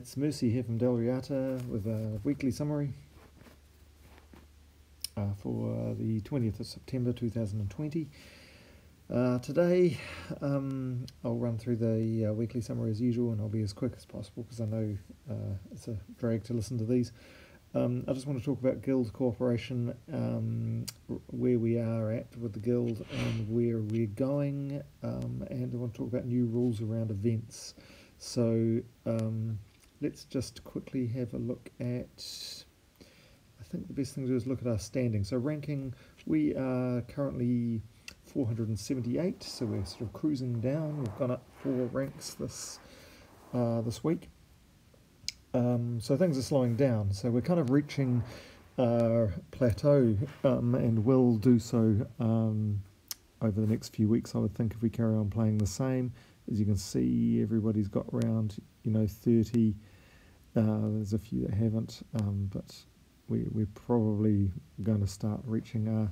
It's Mercy here from Dal Riata with a weekly summary for the 20th of September 2020. Today I'll run through the weekly summary as usual, and I'll be as quick as possible because I know it's a drag to listen to these. I just want to talk about Guild cooperation, where we are at with the Guild and where we're going, and I want to talk about new rules around events. So let's just quickly have a look at, I think the best thing to do is look at our standing. So ranking, we are currently 478, so we're sort of cruising down. We've gone up 4 ranks this week. So things are slowing down. So we're kind of reaching our plateau, and will do so over the next few weeks, I would think, if we carry on playing the same. As you can see, everybody's got around 30. There's a few that haven't, but we're probably going to start reaching our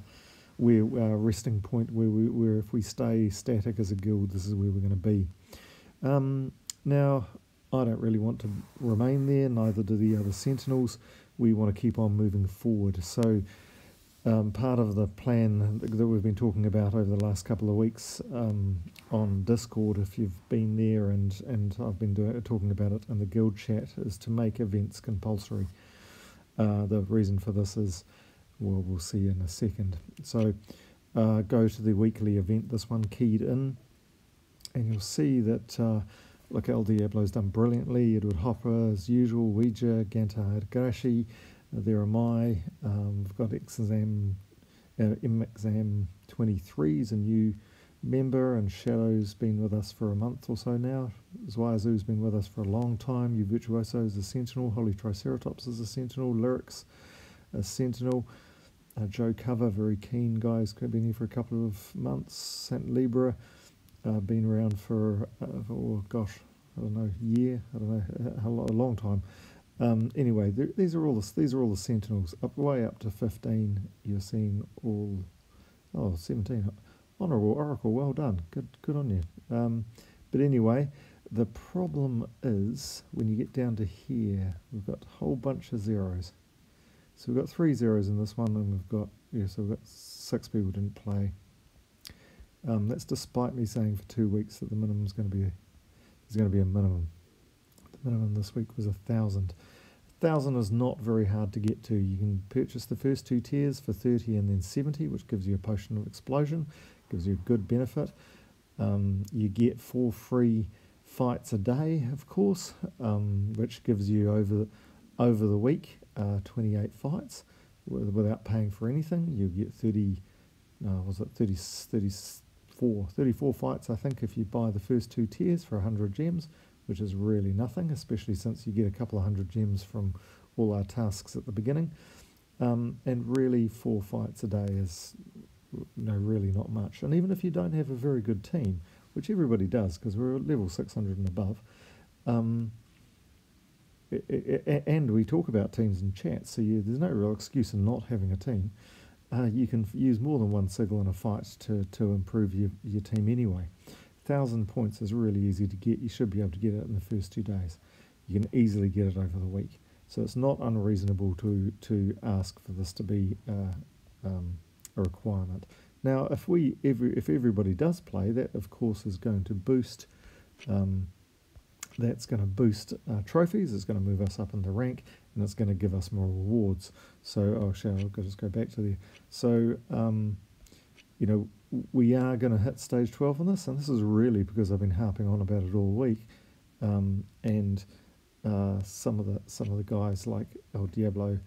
resting point where if we stay static as a guild, this is where we're going to be. Now, I don't really want to remain there, neither do the other Sentinels. We want to keep on moving forward. So part of the plan that we've been talking about over the last couple of weeks on Discord, if you've been there, and I've been talking about it in the guild chat, is to make events compulsory. The reason for this is, well, we'll see in a second. So go to the weekly event, this one keyed in, and you'll see that look, El Diablo's done brilliantly. Edward Hopper as usual, Ouija, Gantar Hidagashi, there am I. We've got M-Exam 23 is a new member, and Shadow's been with us for a month or so now. Zwazu's been with us for a long time. You Virtuoso is a Sentinel. Holy Triceratops is a Sentinel. Lyrics a Sentinel. Joe Cover, very keen guys, been here for a couple of months. Sant Libra, been around for oh gosh, I don't know, year, I don't know, a long time. Anyway, these are all the Sentinels, way up to 15. You're seeing all 17. Honourable Oracle, well done, good on you. But anyway, the problem is when you get down to here, we've got a whole bunch of zeros. So we've got 3 zeros in this one, and we've got 6 people didn't play. That's despite me saying for 2 weeks that the minimum is going to be a minimum. The minimum this week was 1,000. 1,000 is not very hard to get to. You can purchase the first 2 tiers for 30 and then 70, which gives you a potion of explosion, gives you a good benefit. You get 4 free fights a day, of course, which gives you over the week 28 fights without paying for anything. You get 34 fights, I think, if you buy the first 2 tiers for 100 gems, which is really nothing, especially since you get a couple of 100 gems from all our tasks at the beginning. And really 4 fights a day is really not much. And even if you don't have a very good team, which everybody does because we're at level 600 and above, and we talk about teams in chat, so there's no real excuse in not having a team. You can use more than 1 sigil in a fight to improve your team anyway. 1,000 points is really easy to get. You should be able to get it in the first 2 days. You can easily get it over the week. So it's not unreasonable to ask for this to be a requirement. Now, if everybody does play, that of course is going to boost. That's going to boost trophies. It's going to move us up in the rank, and it's going to give us more rewards. So, I'll just go back to there. So, we are going to hit stage 12 on this, and this is really because I've been harping on about it all week. And some of the guys like El Diablo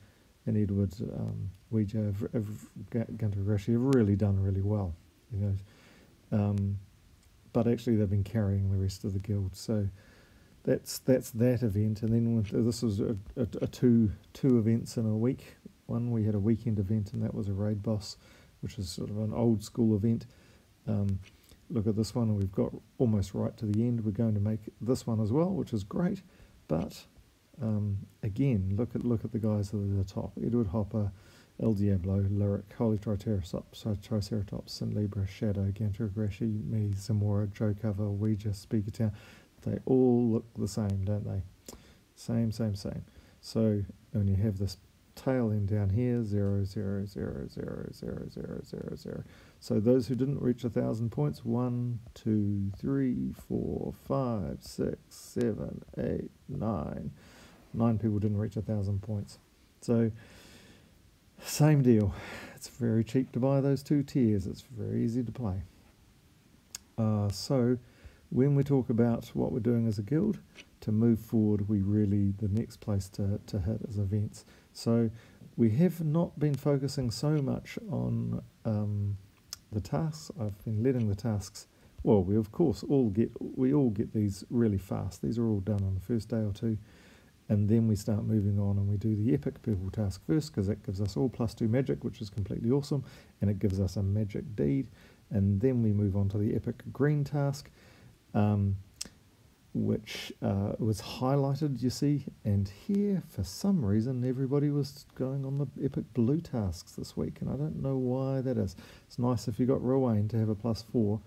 and Edward, Ouija, Gunter have really done really well. But actually they've been carrying the rest of the guild. So that's that event, and then this was a two events in a week. One, we had a weekend event, and that was a raid boss, which is sort of an old school event. Look at this one, and we've got almost right to the end. We're going to make this one as well, which is great. But again, look at the guys at the top: Edward Hopper, El Diablo, Lyric, Holy Triceratops, St. Libra, Shadow, Gantar Hidagashi, me, Zamora, Joe Cover, Ouija, Speaker Town. They all look the same, don't they? Same. So when you have this tail end down here, 0, 0, 0, 0, 0, 0, 0, 0. So those who didn't reach 1,000 points, 1, 2, 3, 4, 5, 6, 7, 8, 9. 9 people didn't reach 1,000 points. So same deal. It's very cheap to buy those 2 tiers. It's very easy to play. So when we talk about what we're doing as a guild, to move forward, the next place to hit is events. So we have not been focusing so much on the tasks. I've been letting the tasks, well, we of course all get these really fast. These are all done on the first day or two, and then we start moving on and we do the epic purple task first, because that gives us all +2 magic, which is completely awesome, and it gives us a magic deed. And then we move on to the epic green task, which was highlighted, you see, and here for some reason everybody was going on the epic blue tasks this week, and I don't know why that is. It's nice if you got Rowan to have a +4,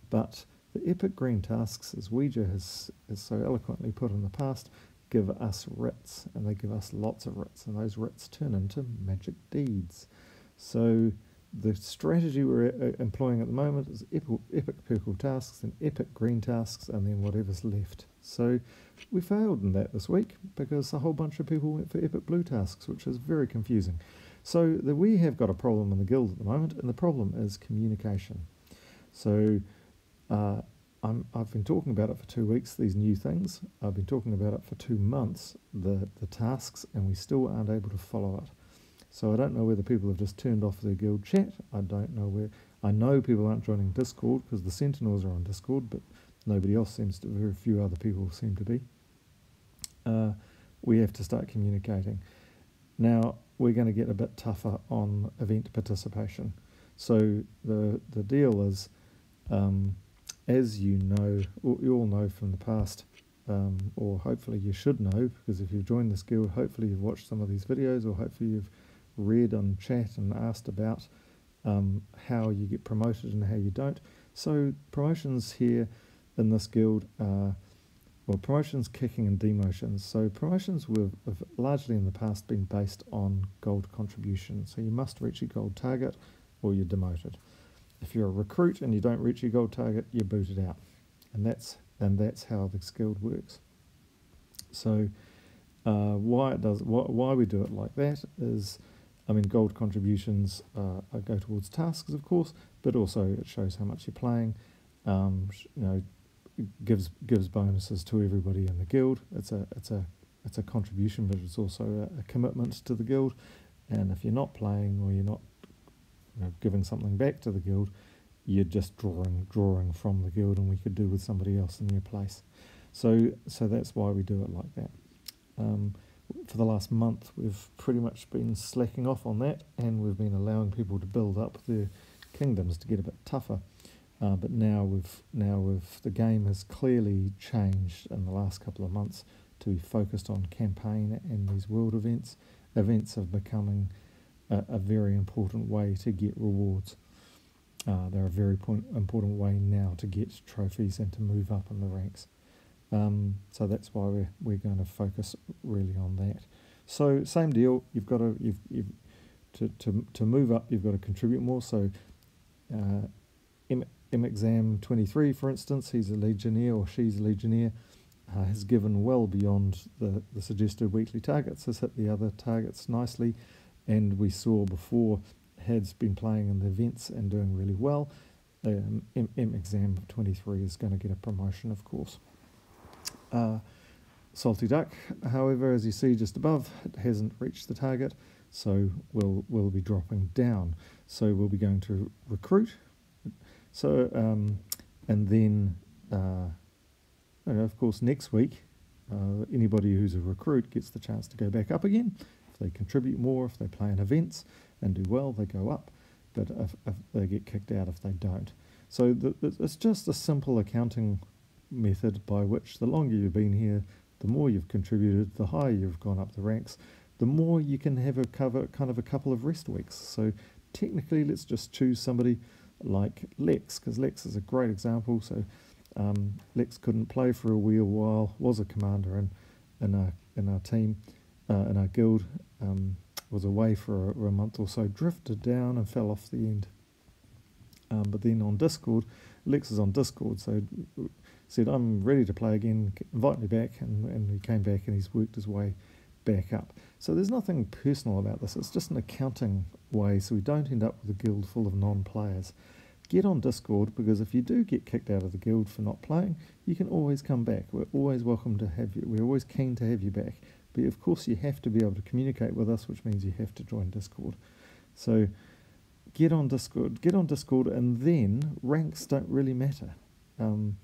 but the epic green tasks, as Ouija has so eloquently put in the past, give us writs, and they give us lots of writs, and those writs turn into magic deeds. So the strategy we're employing at the moment is epic purple tasks and epic green tasks, and then whatever's left. So we failed in that this week because a whole bunch of people went for epic blue tasks, which is very confusing. So we have got a problem in the guild at the moment, and the problem is communication. So I've been talking about it for 2 weeks, these new things. I've been talking about it for 2 months, the tasks, and we still aren't able to follow it. So I don't know whether people have just turned off their guild chat. I don't know where. I know people aren't joining Discord because the Sentinels are on Discord, but nobody else seems to. Very few other people seem to be. We have to start communicating. Now we're going to get a bit tougher on event participation. So the deal is, as you know, or you all know from the past, or hopefully you should know, because if you've joined this guild, hopefully you've watched some of these videos, or hopefully you've read on chat and asked about how you get promoted and how you don't. So promotions here in this guild are, well, promotions, kicking and demotions. So promotions have largely in the past been based on gold contribution. So you must reach your gold target or you're demoted. If you're a recruit and you don't reach your gold target, you're booted out. And that's how this guild works. So why we do it like that is, I mean, gold contributions go towards tasks, of course, but also it shows how much you're playing. Gives bonuses to everybody in the guild. It's a contribution, but it's also a commitment to the guild. And if you're not playing or you're not giving something back to the guild, you're just drawing from the guild, and we could do with somebody else in your place. So that's why we do it like that. For the last month, we've pretty much been slacking off on that, and we've been allowing people to build up their kingdoms to get a bit tougher. But now the game has clearly changed in the last couple of months to be focused on campaign and these world events. Events are becoming a very important way to get rewards. They're a very important way now to get trophies and to move up in the ranks. So that's why we're going to focus really on that. So same deal. You've got to move up. You've got to contribute more. So Exam 23, for instance, he's a Legionnaire or she's a Legionnaire, has given well beyond the suggested weekly targets. Has hit the other targets nicely, and we saw before has been playing in the events and doing really well. Exam 23 is going to get a promotion, of course. Salty Duck, however, as you see just above, it hasn't reached the target, so we'll be dropping down. So we'll be going to recruit. So and then of course next week anybody who's a recruit gets the chance to go back up again. If they contribute more, if they play in events and do well, they go up, but if they get kicked out if they don't. So it's just a simple accounting method by which the longer you've been here, the more you've contributed, the higher you've gone up the ranks, the more you can have a couple of rest weeks. So technically, let's just choose somebody like Lex, because Lex is a great example. So Lex couldn't play for a wee while, was a commander, and in our team, in our guild, was away for a month or so, drifted down and fell off the end. But then on Discord, Lex is on Discord, so said, I'm ready to play again, invite me back, and he came back and he's worked his way back up. So there's nothing personal about this, it's just an accounting way so we don't end up with a guild full of non-players. Get on Discord, because if you do get kicked out of the guild for not playing, you can always come back. We're always welcome to have you, we're always keen to have you back. But of course you have to be able to communicate with us, which means you have to join Discord. So get on Discord, and then ranks don't really matter. You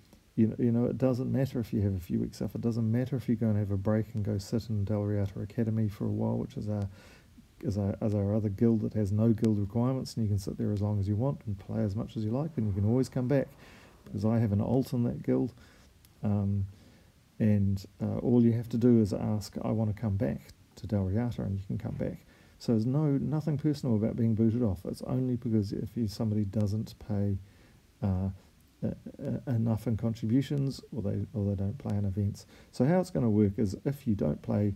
know, it doesn't matter if you have a few weeks off. It doesn't matter if you go and have a break and go sit in Dal Riata Academy for a while, which is our other guild that has no guild requirements, and you can sit there as long as you want and play as much as you like, and you can always come back, because I have an alt in that guild, and all you have to do is ask, I want to come back to Dal Riata, and you can come back. So there's nothing personal about being booted off. It's only because if somebody doesn't pay enough in contributions, or they don't play in events. So how it's going to work is, if you don't play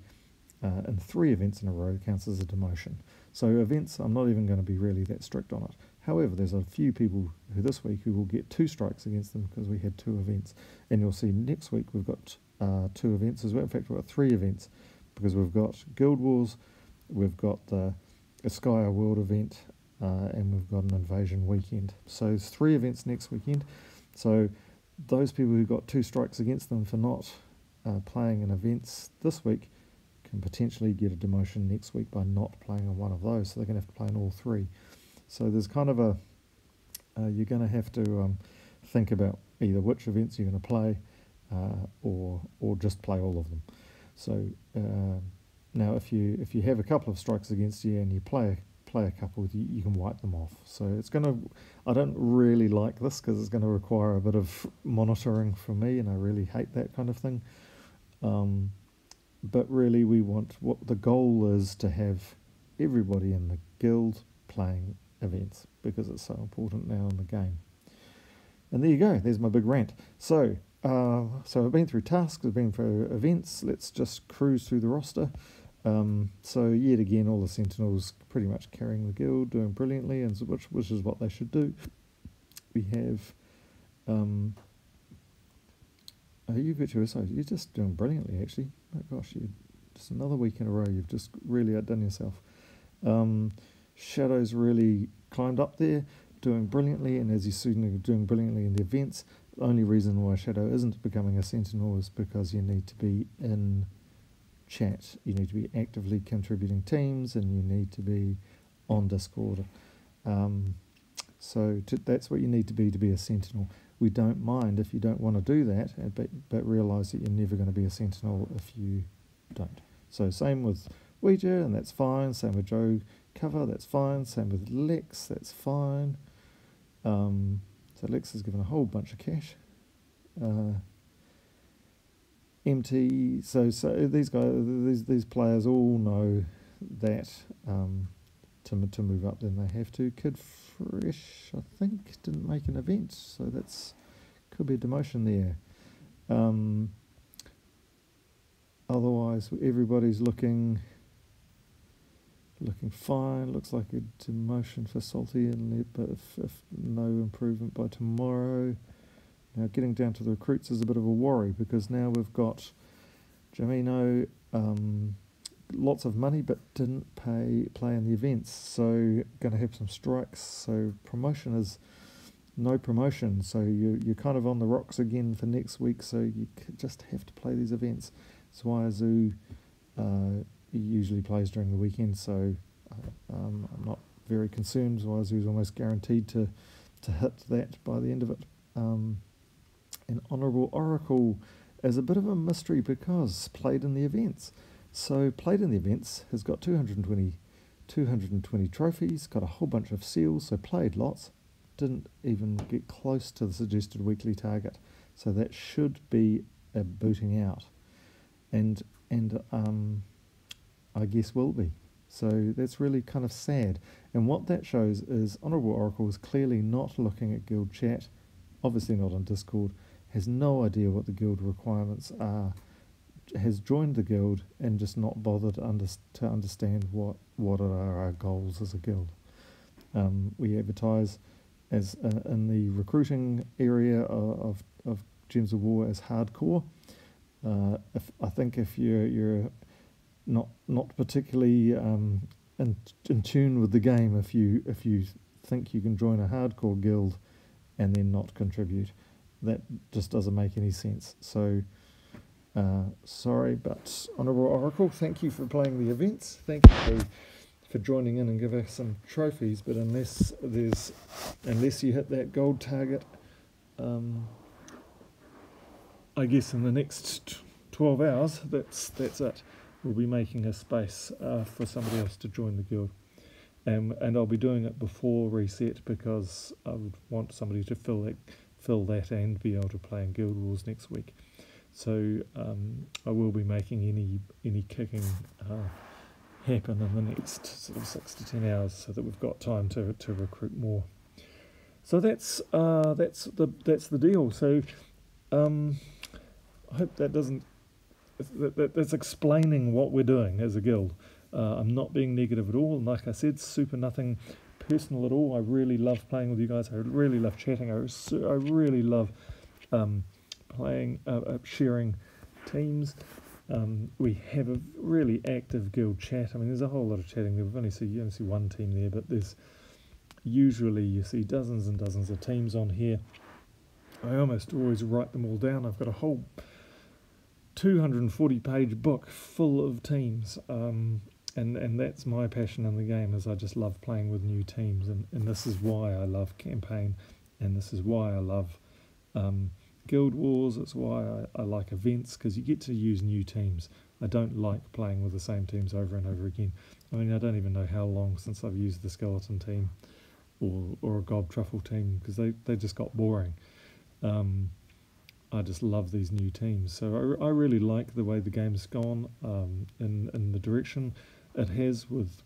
in 3 events in a row, it counts as a demotion. So events, I'm not even going to be really that strict on it. However, there's a few people who this week who will get 2 strikes against them because we had 2 events, and you'll see next week we've got 2 events as well. In fact, we've got 3 events, because we've got Guild Wars, we've got the Skya World event, and we've got an Invasion weekend. So there's 3 events next weekend. So those people who got 2 strikes against them for not playing in events this week can potentially get a demotion next week by not playing in one of those. So they're going to have to play in all 3. So there's kind of you're going to have to think about either which events you're going to play, or just play all of them. So now if you have a couple of strikes against you and you play a couple, you can wipe them off. So it's going to, I don't really like this, because it's going to require a bit of monitoring from me, and I really hate that kind of thing. But really what the goal is, to have everybody in the guild playing events, because it's so important now in the game. And there you go, there's my big rant. So I've been through tasks, I've been through events, let's just cruise through the roster. So yet again, all the Sentinels pretty much carrying the guild, doing brilliantly, and which is what they should do. We have you Virtuoso, you're just doing brilliantly actually. Oh gosh, you just another week in a row, you've just really outdone yourself. Shadow's really climbed up there, doing brilliantly, and as you see, doing brilliantly in the events. The only reason why Shadow isn't becoming a Sentinel is because you need to be in chat, you need to be actively contributing teams, and you need to be on Discord. That's what you need to be a Sentinel. We don't mind if you don't want to do that, but realise that you're never going to be a Sentinel if you don't. So same with Ouija, and that's fine. Same with Joe Cover, that's fine. Same with Lex, that's fine. So Lex has given a whole bunch of cash. Empty. So these guys, these players all know that to move up, then they have to. Kid Fresh, I think, didn't make an event, so that's could be a demotion there. Otherwise, everybody's looking fine. Looks like a demotion for Salty, but if no improvement by tomorrow. Now getting down to the recruits is a bit of a worry, because now we've got Jamino, lots of money but didn't play in the events, so going to have some strikes. So promotion is no promotion, so you're kind of on the rocks again for next week, so you just have to play these events. Swayazu usually plays during the weekend, so I'm not very concerned. Swayazu is almost guaranteed to hit that by the end of it. And Honourable Oracle is a bit of a mystery, because played in the events. So played in the events has got 220 trophies, got a whole bunch of seals, so played lots, didn't even get close to the suggested weekly target. So that should be a booting out, and I guess will be. So that's really kind of sad. And what that shows is Honourable Oracle is clearly not looking at guild chat, obviously not on Discord, has no idea what the guild requirements are, has joined the guild and just not bothered to understand what are our goals as a guild. We advertise as in the recruiting area of Gems of War as hardcore. I think if you're not particularly in tune with the game, if you think you can join a hardcore guild and then not contribute, that just doesn't make any sense. So sorry, but Honourable Oracle, thank you for playing the events. Thank you for joining in and giving us some trophies. But unless you hit that gold target, I guess in the next 12 hours, that's it. We'll be making a space for somebody else to join the guild. And I'll be doing it before reset because I would want somebody to fill that and be able to play in Guild Wars next week. So I will be making any kicking happen in the next sort of 6 to 10 hours so that we've got time to recruit more. So that's the deal. So I hope that's explaining what we're doing as a guild. I'm not being negative at all. Like I said, super nothing personal at all. I really love playing with you guys. I really love chatting. I really love playing, sharing teams. We have a really active guild chat. I mean, there's a whole lot of chatting there. You only see one team there, but there's usually you see dozens and dozens of teams on here. I almost always write them all down. I've got a whole 240-page book full of teams. And that's my passion in the game, is I just love playing with new teams, and this is why I love campaign, and this is why I love Guild Wars. It's why I like events, because you get to use new teams. I don't like playing with the same teams over and over again. I mean, I don't even know how long since I've used the skeleton team or a gob truffle team, because they just got boring. I just love these new teams. So I really like the way the game's gone in the direction it has with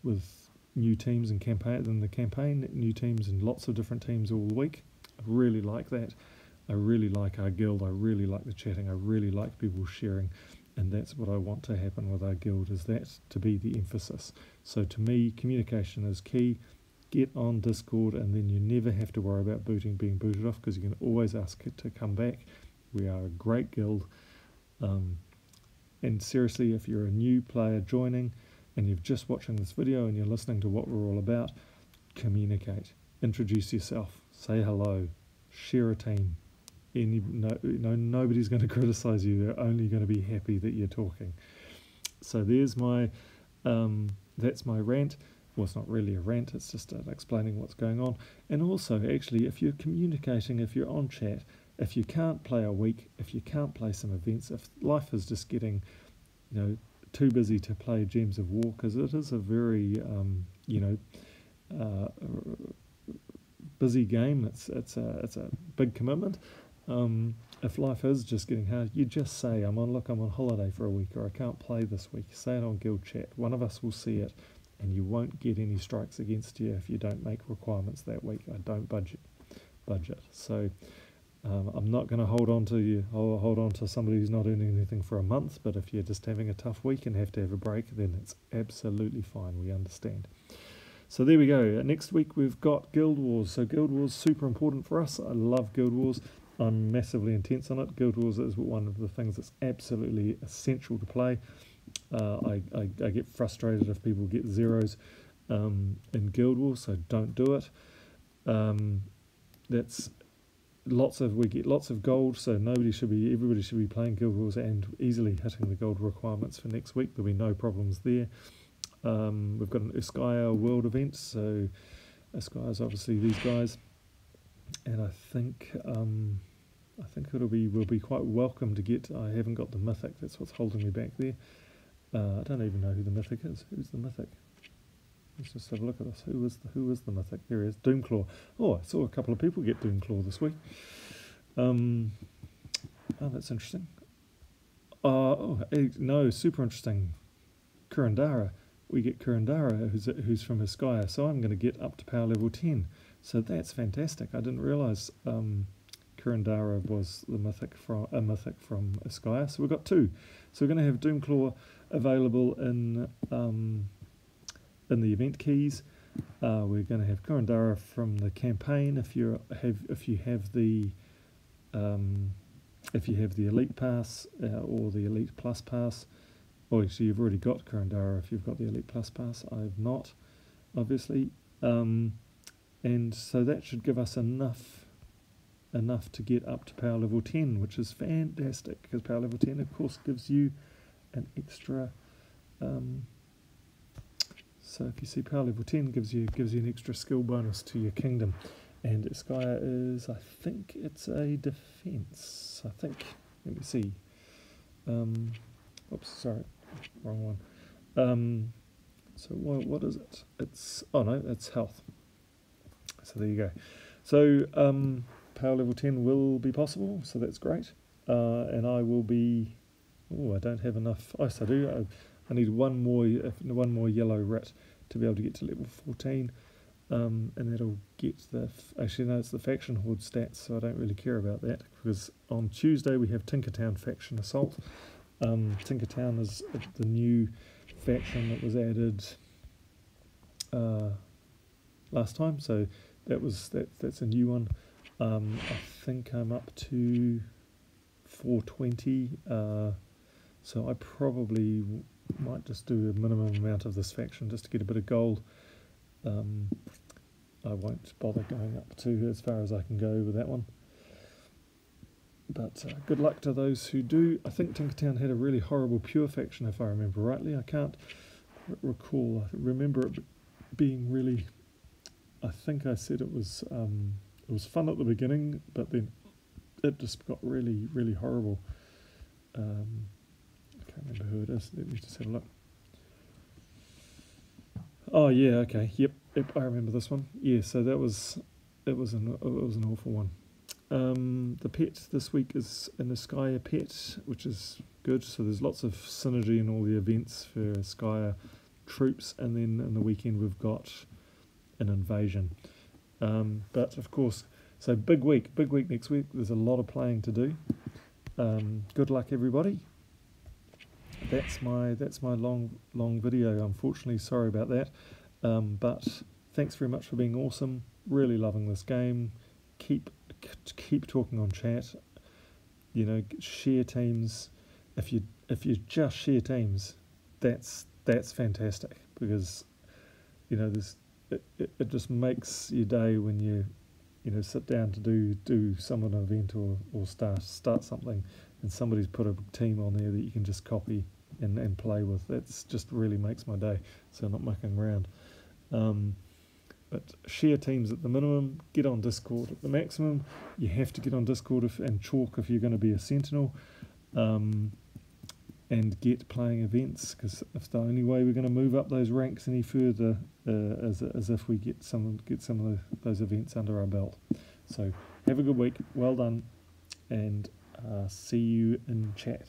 new teams and campaign, new teams and lots of different teams all week. I really like that. I really like our guild. I really like the chatting. I really like people sharing, and that's what I want to happen with our guild, is that to be the emphasis. So to me, communication is key. Get on Discord, and then you never have to worry about being booted off, because you can always ask it to come back. We are a great guild, and seriously, if you're a new player joining and you're just watching this video and you're listening to what we're all about, communicate, introduce yourself, say hello, share a team. Nobody's going to criticize you. They're only going to be happy that you're talking. So there's my that's my rant. Well, it's not really a rant, it's just explaining what's going on. And also, actually, if you're communicating, if you're on chat, if you can't play a week, if you can't play some events, if life is just getting, too busy to play Gems of War, because it is a very, busy game. It's a big commitment. If life is just getting hard, you just say, I'm on holiday for a week, or I can't play this week. Say it on Guild Chat. One of us will see it, and you won't get any strikes against you if you don't make requirements that week. I don't budget. So I'm not going to hold on to you. I'll hold on to somebody who's not earning anything for a month, but if you're just having a tough week and have to have a break, then it's absolutely fine. We understand. So there we go. Next week we've got Guild Wars. So Guild Wars is super important for us. I love Guild Wars. I'm massively intense on it. Guild Wars is one of the things that's absolutely essential to play. I get frustrated if people get zeros in Guild Wars, so don't do it. We get lots of gold, so everybody should be playing Guild Wars and easily hitting the gold requirements for next week. There'll be no problems there. We've got an Uskaya World event, so Uskaya's obviously these guys, and I think we'll be quite welcome to get. I haven't got the mythic. That's what's holding me back there. I don't even know who the mythic is. Who's the mythic? Let's just have a look at this. Who is the mythic? There he is. Doomclaw. Oh, I saw a couple of people get Doomclaw this week. Oh, that's interesting. No, super interesting. Kurandara. We get Kurandara, who's from Uskaya, so I'm going to get up to power level 10. So that's fantastic. I didn't realise Kurandara was the mythic from Iskaya. So we've got two. So we're going to have Doomclaw available in the event keys. We're going to have Kurandara from the campaign if you have the Elite Pass or the Elite Plus Pass. Well, actually, you've already got Kurandara if you've got the Elite Plus Pass. I've not, obviously. And so that should give us enough to get up to power level 10, which is fantastic, because power level 10, of course, gives you an extra... so if you see power level 10, gives you an extra skill bonus to your kingdom. And Iskaya is, I think it's a defense. I think, let me see. Oops, sorry, wrong one. So what is it? It's, oh no, it's health. So there you go. So power level 10 will be possible, so that's great. And I will be, I don't have enough. Yes, I do. I need one more yellow rat to be able to get to level 14. And that'll get the, actually no, it's the faction horde stats, so I don't really care about that, because on Tuesday we have Tinkertown faction assault. Tinkertown is the new faction that was added last time, so that's a new one. I think I'm up to 420, so I probably might just do a minimum amount of this faction just to get a bit of gold. I won't bother going up to as far as I can go with that one. But good luck to those who do. I think Tinkertown had a really horrible pure faction, if I remember rightly. I can't recall. I remember it being really... I think I said it was fun at the beginning, but then it just got really, really horrible. I can't remember who it is. Let me just have a look. Oh yeah, okay, yep, I remember this one. Yeah, so it was an awful one. The pet this week is an Iskaya pet, which is good. So there's lots of synergy in all the events for Iskaya troops, and then in the weekend we've got an invasion. But of course, so big week next week. There's a lot of playing to do. Good luck, everybody. That's my long video. Unfortunately, sorry about that. But thanks very much for being awesome. Really loving this game. Keep talking on chat. You know, share teams. If you just share teams, that's fantastic, because you know it just makes your day when you sit down to do some event or start something, and somebody's put a team on there that you can just copy and play with. That's just really makes my day, so I'm not mucking around. But share teams at the minimum, get on Discord at the maximum. You have to get on Discord and chalk if you're going to be a sentinel, and get playing events, because if the only way we're going to move up those ranks any further is if we get some of those events under our belt. So have a good week, well done, and see you in chat.